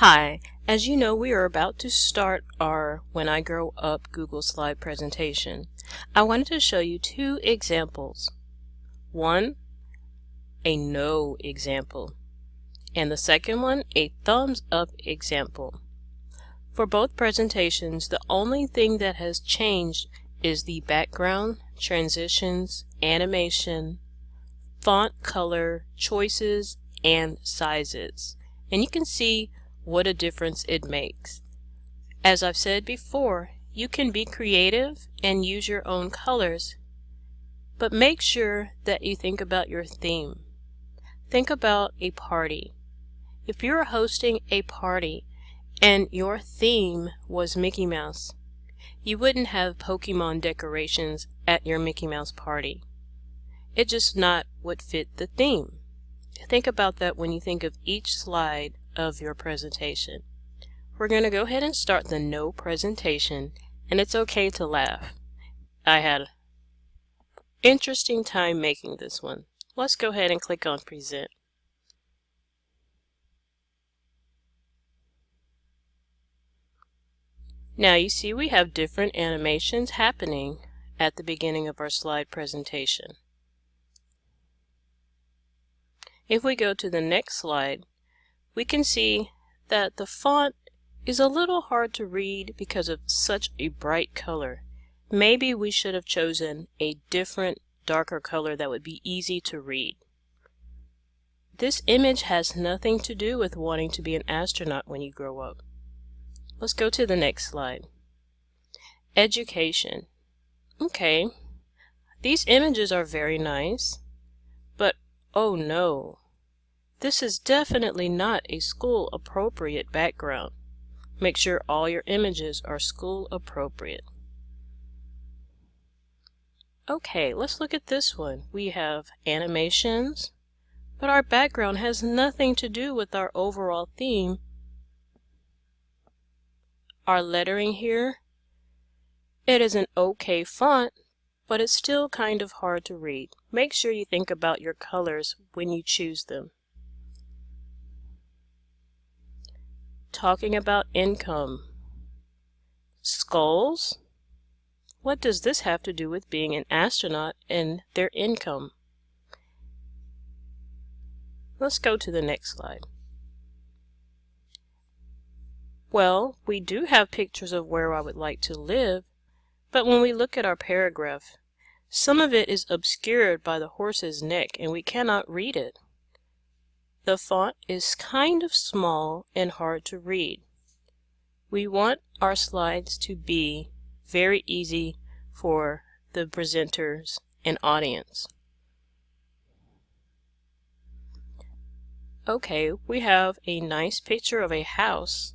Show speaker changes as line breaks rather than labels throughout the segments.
Hi, as you know, we are about to start our When I Grow Up Google Slide presentation. I wanted to show you two examples. One, a no example, and the second one, a thumbs up example. For both presentations, the only thing that has changed is the background, transitions, animation, font color, choices, and sizes. And you can see what a difference it makes. As I've said before, you can be creative and use your own colors, but make sure that you think about your theme. Think about a party. If you're hosting a party and your theme was Mickey Mouse, you wouldn't have Pokemon decorations at your Mickey Mouse party. It just not would fit the theme. Think about that when you think of each slide of your presentation. We're going to go ahead and start the no presentation, and it's okay to laugh. I had an interesting time making this one. Let's go ahead and click on present. Now you see we have different animations happening at the beginning of our slide presentation. If we go to the next slide, we can see that the font is a little hard to read because of such a bright color. Maybe we should have chosen a different, darker color that would be easy to read. This image has nothing to do with wanting to be an astronaut when you grow up. Let's go to the next slide. Education. Okay, these images are very nice, but oh no, this is definitely not a school appropriate background. Make sure all your images are school appropriate. Okay, let's look at this one. We have animations, but our background has nothing to do with our overall theme. Our lettering here, it is an okay font, but it's still kind of hard to read. Make sure you think about your colors when you choose them. Talking about income. Skulls? What does this have to do with being an astronaut and their income? Let's go to the next slide. Well, we do have pictures of where I would like to live, but when we look at our paragraph, some of it is obscured by the horse's neck and we cannot read it. The font is kind of small and hard to read. We want our slides to be very easy for the presenters and audience. Okay, we have a nice picture of a house,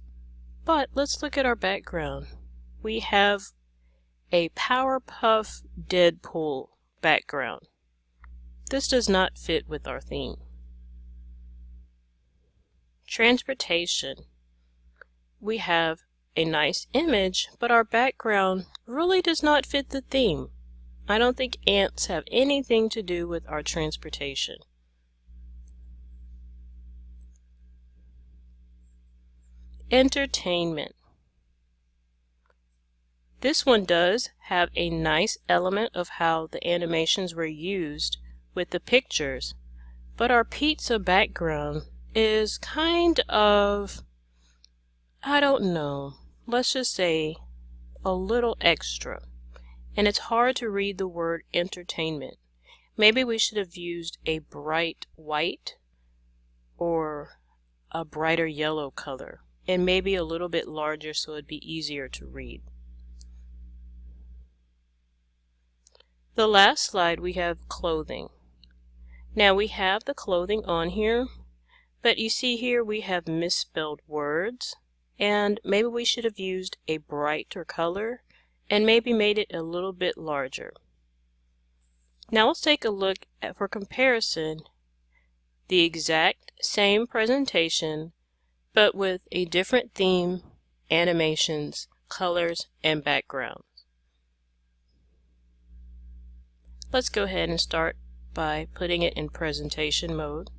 but let's look at our background. We have a Powerpuff Deadpool background. This does not fit with our theme. Transportation. We have a nice image, but our background really does not fit the theme. I don't think ants have anything to do with our transportation. Entertainment. This one does have a nice element of how the animations were used with the pictures, but our pizza background is kind of, I don't know, let's just say a little extra, and it's hard to read the word entertainment. Maybe we should have used a bright white or a brighter yellow color, and maybe a little bit larger so it'd be easier to read. The last slide we have clothing. Now we have the clothing on here, but you see here we have misspelled words, and maybe we should have used a brighter color and maybe made it a little bit larger. Now let's take a look at, for comparison, the exact same presentation but with a different theme, animations, colors, and background. Let's go ahead and start by putting it in presentation mode.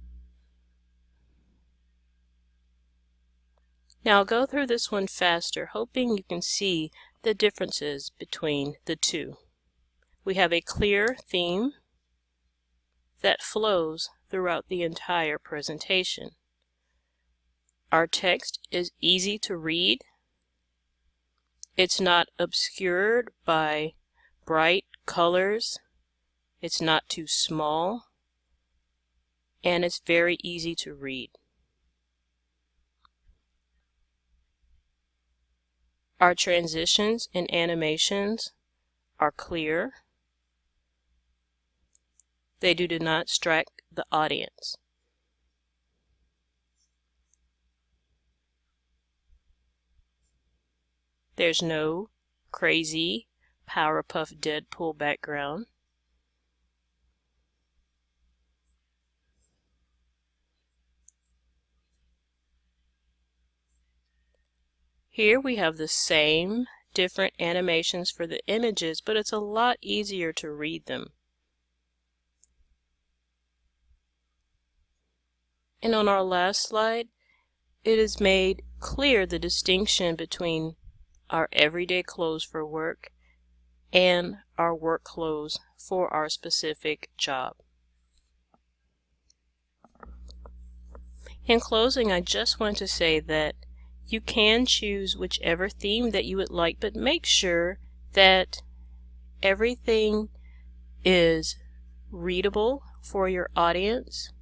Now I'll go through this one faster, hoping you can see the differences between the two. We have a clear theme that flows throughout the entire presentation. Our text is easy to read. It's not obscured by bright colors. It's not too small. And it's very easy to read. Our transitions and animations are clear. They do not distract the audience. There's no crazy Powerpuff Deadpool background. Here we have the same different animations for the images, but it's a lot easier to read them. And on our last slide, it is made clear the distinction between our everyday clothes for work and our work clothes for our specific job. In closing, I just want to say that you can choose whichever theme that you would like, but make sure that everything is readable for your audience,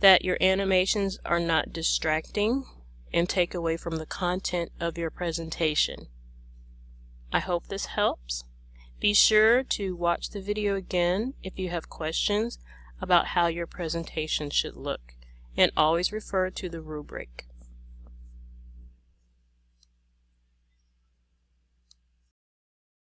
that your animations are not distracting and take away from the content of your presentation. I hope this helps. Be sure to watch the video again if you have questions about how your presentation should look, and always refer to the rubric.